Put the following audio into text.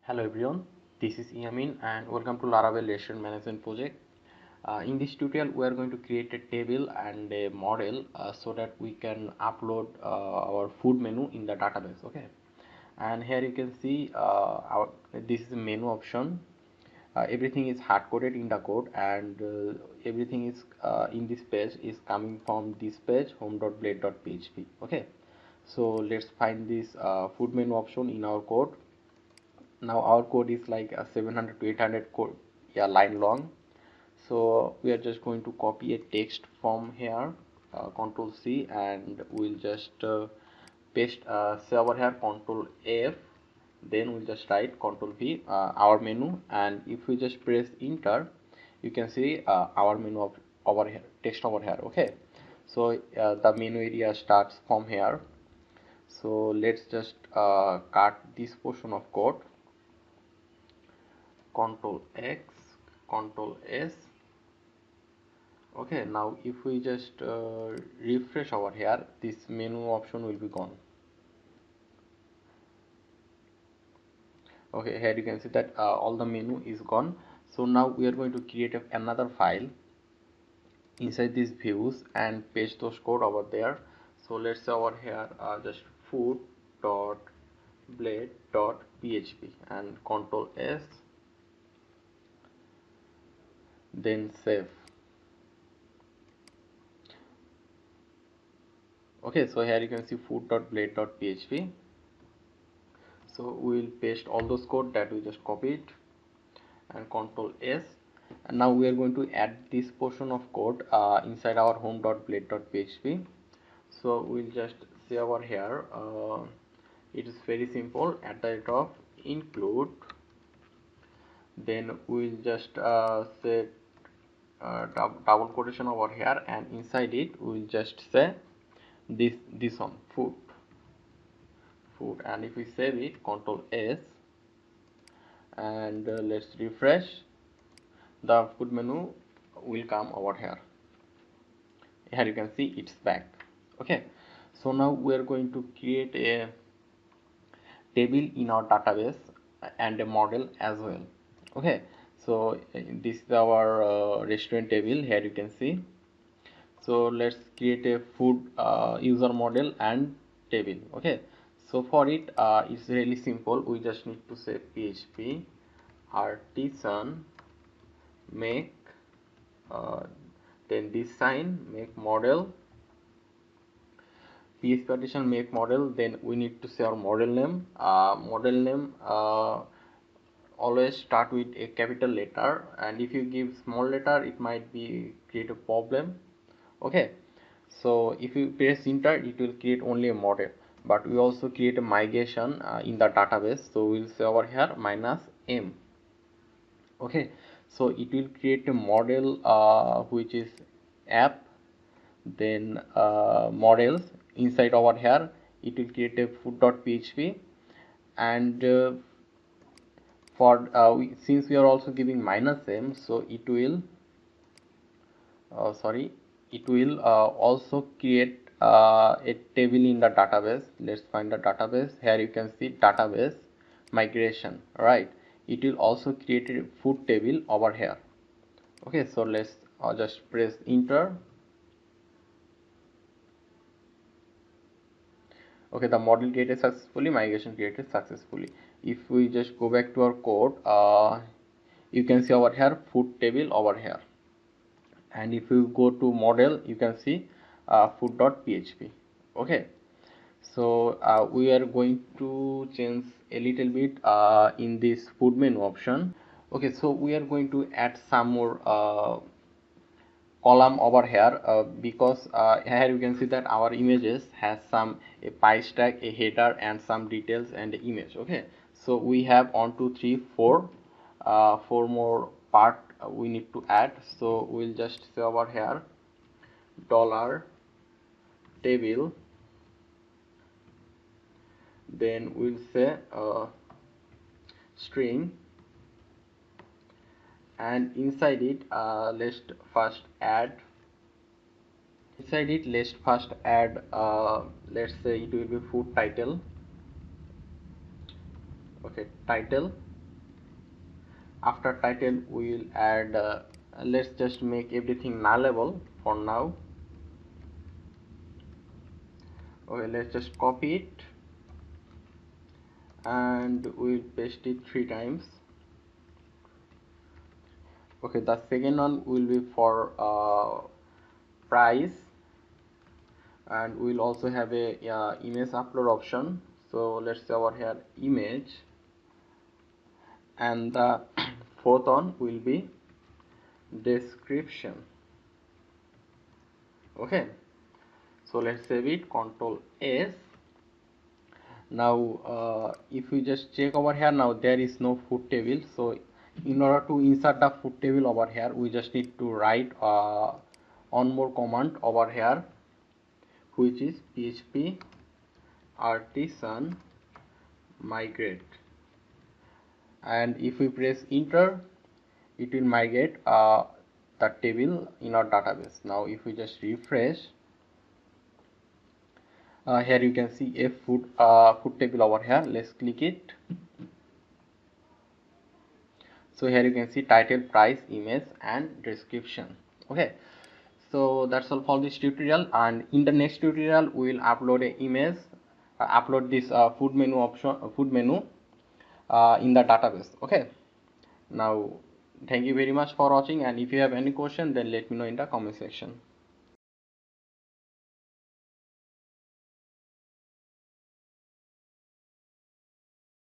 Hello everyone, this is Yamin and welcome to Laravel Restaurant Management Project. In this tutorial, we are going to create a table and a model so that we can upload our food menu in the database. Okay, and here you can see this is a menu option. Everything is hard coded in the code, and everything is in this page is coming from this page home.blade.php. Okay, so let's find this food menu option in our code. Now our code is like a 700 to 800 code, yeah, line long. So we are just going to copy a text from here, control C, and we'll just paste, say over here control F, then we'll just write control V, our menu, and if we just press enter, you can see our menu of over here, text over here. Okay, so the menu area starts from here. So let's just cut this portion of code. Control X, Control S. Okay, now if we just refresh over here, this menu option will be gone. Okay, here you can see that all the menu is gone. So now we are going to create another file inside these views and paste those code over there. So let's say over here just food.blade.php and Control S, then save. Okay, so here you can see food.blade.php. So we will paste all those code that we just copied and Control S, and now we are going to add this portion of code inside our home.blade.php. So we'll just say over here it is very simple, at the rate of include, then we'll just say double quotation over here, and inside it we'll just say this one food, and if we save it, Control S, and let's refresh, the food menu will come over here. Here you can see it's back. Okay, so now we are going to create a table in our database and a model as well. Okay, so this is our restaurant table. Here you can see. So let's create a food user model and table. Okay, so for it it's really simple. We just need to say php artisan make, then this sign make model, PHP artisan make model, then we need to say our model name. Model name always start with a capital letter, and if you give small letter it might be create a problem. Okay, so if you press enter it will create only a model, but we also create a migration in the database, so we'll say over here -m. Okay, so it will create a model which is app, then models inside over here it will create a food.php, and for since we are also giving -m, so it will also create a table in the database. Let's find the database. Here you can see database migration, right? It will also create a food table over here. Okay, so let's just press enter. Okay, the model created successfully, migration created successfully. If we just go back to our code, you can see over here food table over here, and if you go to model you can see food.php. Okay, so we are going to change a little bit in this food menu option. Okay, so we are going to add some more column over here because here you can see that our images has some a price tag, a header, and some details and the image. Okay, so we have 1 2 3 4 4 more part we need to add. So we'll just say over here dollar table, then we'll say string, and inside it let's first add let's say it will be food title. Okay, title, after title we will add let's just make everything nullable for now. Okay, let's just copy it and we'll paste it 3 times. Okay, the second one will be for price, and we'll also have a image upload option. So let's say over here image, and the fourth one will be description. Okay, so let's save it, Control S. Now if we just check over here, now there is no food table. So in order to insert the food table over here, we just need to write one more command over here, which is php artisan migrate, and if we press enter, it will migrate the table in our database. Now if we just refresh, here you can see a food table over here. Let's click it. So here you can see title, price, image and description. Okay, so that's all for this tutorial, and in the next tutorial we will upload an image, upload this food menu option, in the database. Okay, now thank you very much for watching, and if you have any question then let me know in the comment section.